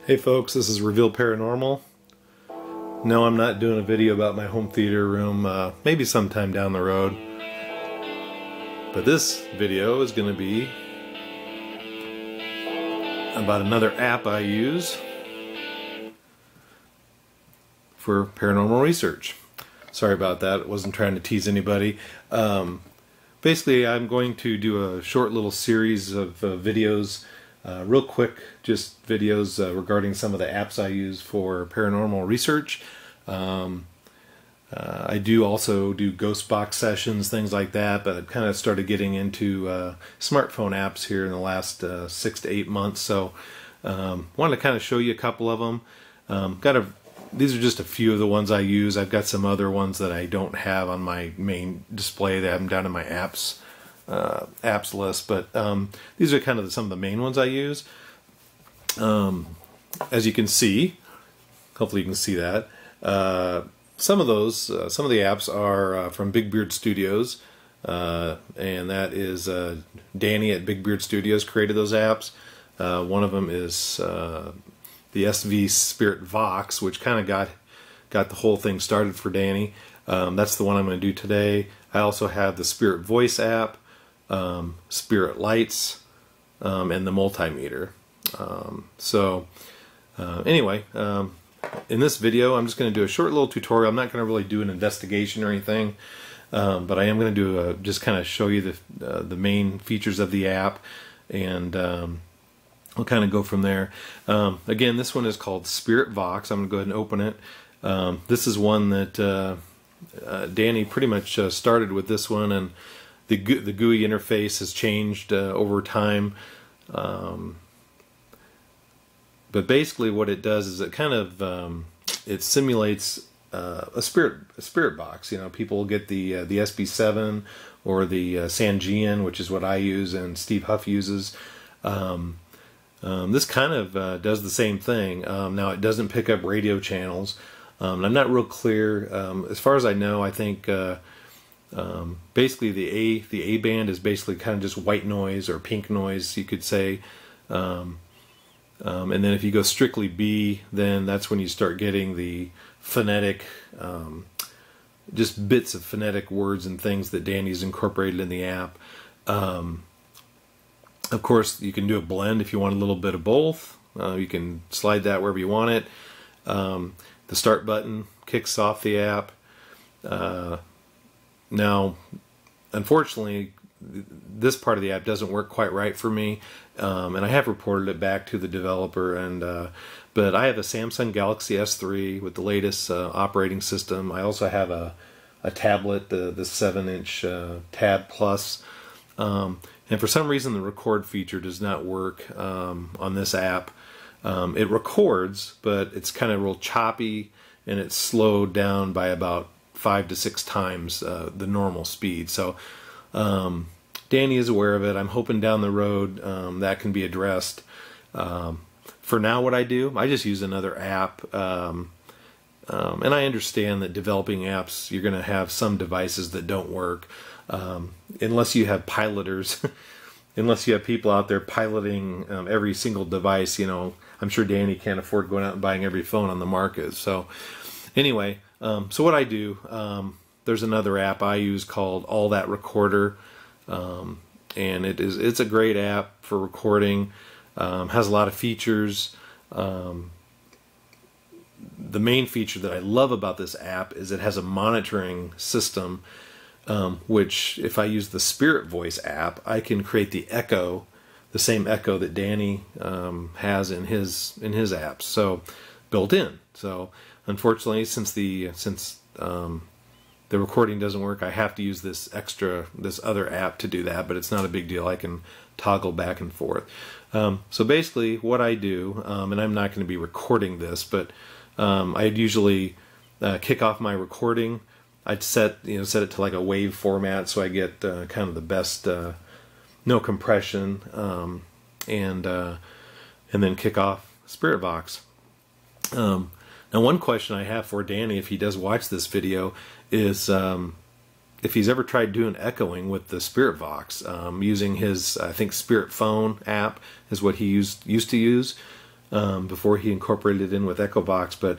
Hey folks, this is Reveal Paranormal. No, I'm not doing a video about my home theater room, maybe sometime down the road. But this video is going to be about another app I use for paranormal research. Sorry about that, I wasn't trying to tease anybody. Basically, I'm going to do a short little series of videos, real quick, just videos regarding some of the apps I use for paranormal research. I do also do ghost box sessions, things like that, but I've kind of started getting into smartphone apps here in the last 6 to 8 months, so wanted to kind of show you a couple of them. These are just a few of the ones I use. I've got some other ones that I don't have on my main display that I have them down in my apps list, but these are kind of some of the main ones I use. As you can see, hopefully you can see that, some of the apps are from Big Beard Studios, and that is Danny at Big Beard Studios created those apps. One of them is the SpiritVox, which kind of got the whole thing started for Danny. That's the one I'm going to do today. I also have the Spirit Voice app, Spirit Lights, and the multimeter. Anyway, in this video I'm just going to do a short little tutorial. I'm not going to really do an investigation or anything, but I am going to do just kind of show you the main features of the app, and we'll kind of go from there. Again, this one is called SpiritVox. I'm going to go ahead and open it. This is one that Danny pretty much started with this one, and the GUI interface has changed over time. But basically what it does is it kind of it simulates a spirit box. You know, people get the SB7 or the Sangean, which is what I use and Steve Huff uses. This kind of does the same thing. Now it doesn't pick up radio channels. I'm not real clear. As far as I know, I think basically the A band is basically kind of just white noise or pink noise, you could say. And then if you go strictly B, then that's when you start getting the phonetic, just bits of phonetic words and things that Danny's incorporated in the app. Of course, you can do a blend if you want a little bit of both. You can slide that wherever you want it. The start button kicks off the app. Now, unfortunately, this part of the app doesn't work quite right for me, and I have reported it back to the developer. But I have a Samsung Galaxy S3 with the latest operating system. I also have a tablet, the 7-inch Tab Plus, and for some reason the record feature does not work on this app. It records, but it's kind of real choppy, and it's slowed down by about 5 to 6 times the normal speed. So Danny is aware of it. I'm hoping down the road that can be addressed. For now, what I do, I just use another app, and I understand that developing apps, you're going to have some devices that don't work, unless you have piloters. Unless you have people out there piloting every single device. You know, I'm sure Danny can't afford going out and buying every phone on the market. So anyway, so what I do, there's another app I use called All That Recorder, and it's a great app for recording. Has a lot of features. The main feature that I love about this app is it has a monitoring system, which if I use the Spirit Voice app, I can create the echo, the same echo that Danny has in his apps, so built in. So unfortunately, since the recording doesn't work, I have to use this other app to do that, but it's not a big deal. I can toggle back and forth. So basically what I do, and I'm not going to be recording this, but I'd usually kick off my recording. I'd set it to like a wave format, so I get kind of the best, no compression, and then kick off SpiritVox. Now, one question I have for Danny, if he does watch this video, is if he's ever tried doing echoing with the SpiritVox, using his, I think, Spirit Phone app is what he used to use. before he incorporated it in with EchoVox. But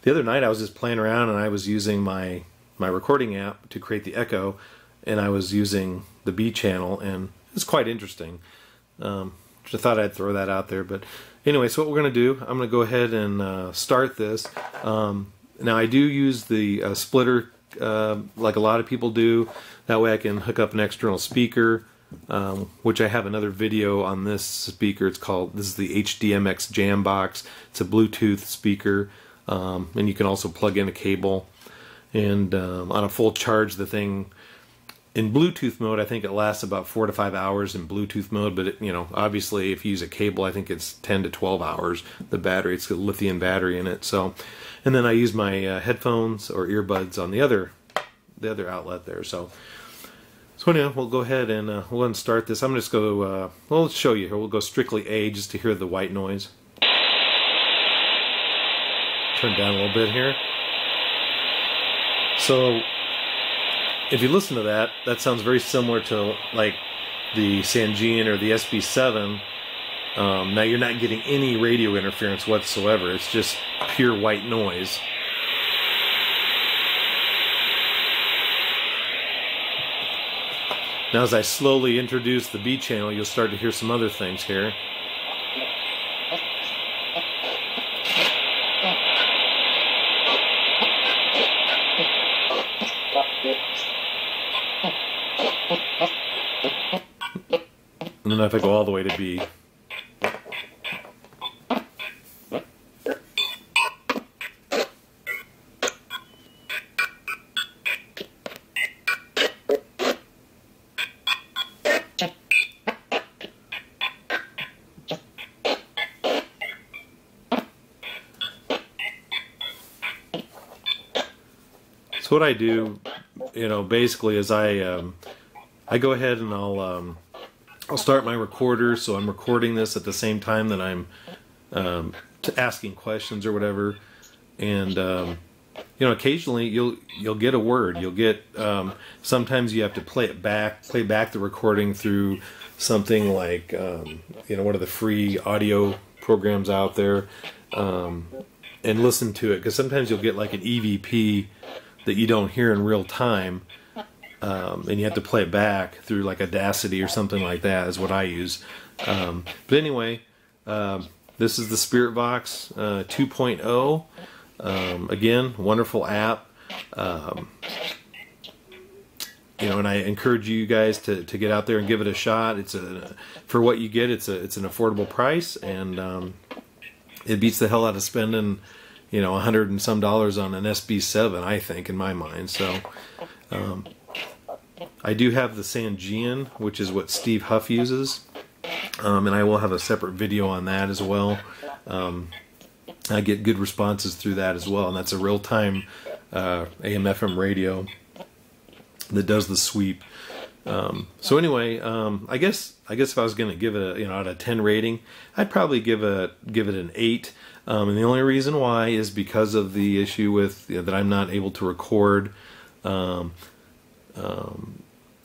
the other night I was just playing around and I was using my recording app to create the echo, and I was using the B channel, and it's quite interesting. I thought I'd throw that out there. But anyway, so what we're going to do, I'm going to go ahead and start this. Now I do use the splitter like a lot of people do. That way I can hook up an external speaker, which I have another video on this speaker. This is the HDMX Jam Box. It's a Bluetooth speaker, and you can also plug in a cable. And on a full charge, the thing in Bluetooth mode, I think it lasts about 4 to 5 hours in Bluetooth mode. But it, obviously, if you use a cable, I think it's 10 to 12 hours. The battery, it's got a lithium battery in it. So, and then I use my headphones or earbuds on the other outlet there. So anyway, we'll go ahead and we'll start this. I'm just going to go. Well, let's show you here. We'll go strictly A just to hear the white noise. Turn down a little bit here. So if you listen to that, that sounds very similar to like the Sangean or the SB7. Now you're not getting any radio interference whatsoever. It's just pure white noise. Now as I slowly introduce the B channel, you'll start to hear some other things here. And then if I go all the way to B. So what I do, basically is I go ahead and I'll start my recorder, so I'm recording this at the same time that I'm asking questions or whatever, and occasionally you'll get a word. You'll get sometimes you have to play back the recording through something like one of the free audio programs out there, and listen to it, because sometimes you'll get like an EVP that you don't hear in real time. And you have to play it back through like Audacity or something like that is what I use. But anyway, this is the SpiritVox 2.0. Again, wonderful app. And I encourage you guys to get out there and give it a shot. For what you get, it's an affordable price, and it beats the hell out of spending $100 and some on an SB7, I think, in my mind. So I do have the Sangean, which is what Steve Huff uses, and I will have a separate video on that as well. I get good responses through that as well, and that's a real-time AM/FM radio that does the sweep. So anyway, I guess if I was going to give it out of 10 rating, I'd probably give it an 8. And the only reason why is because of the issue with that I'm not able to record.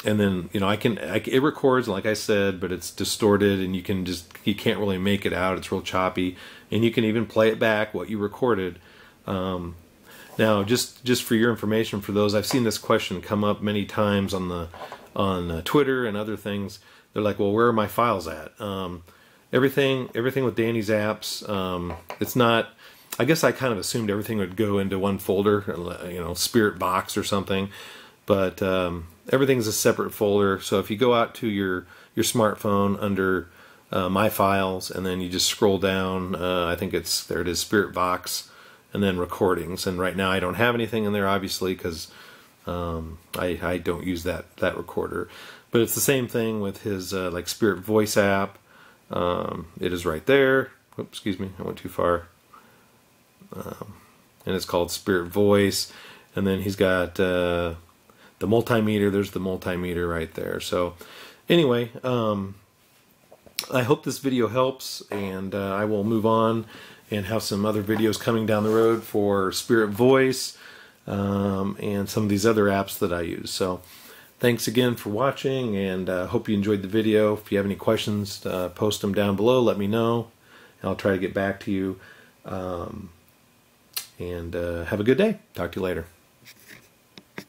And then it records, like I said, but it's distorted, and you can't really make it out. It's real choppy, and you can even play it back what you recorded. Now, just for your information, for those, I've seen this question come up many times on Twitter and other things. They're like, well, where are my files at? Everything with Danny's apps, it's not. I guess I kind of assumed everything would go into one folder, SpiritVox or something, but everything's a separate folder. So if you go out to your smartphone under My Files, and then you just scroll down, I think there it is, SpiritVox, and then Recordings. And right now I don't have anything in there, obviously, because I don't use that recorder. But it's the same thing with his like Spirit Voice app. It is right there. Oops, excuse me, I went too far. And it's called Spirit Voice. And then he's got the multimeter. There's the multimeter right there. So anyway, I hope this video helps, and I will move on and have some other videos coming down the road for Spirit Voice and some of these other apps that I use. So thanks again for watching, and hope you enjoyed the video. If you have any questions, post them down below. Let me know. I'll try to get back to you. And have a good day. Talk to you later.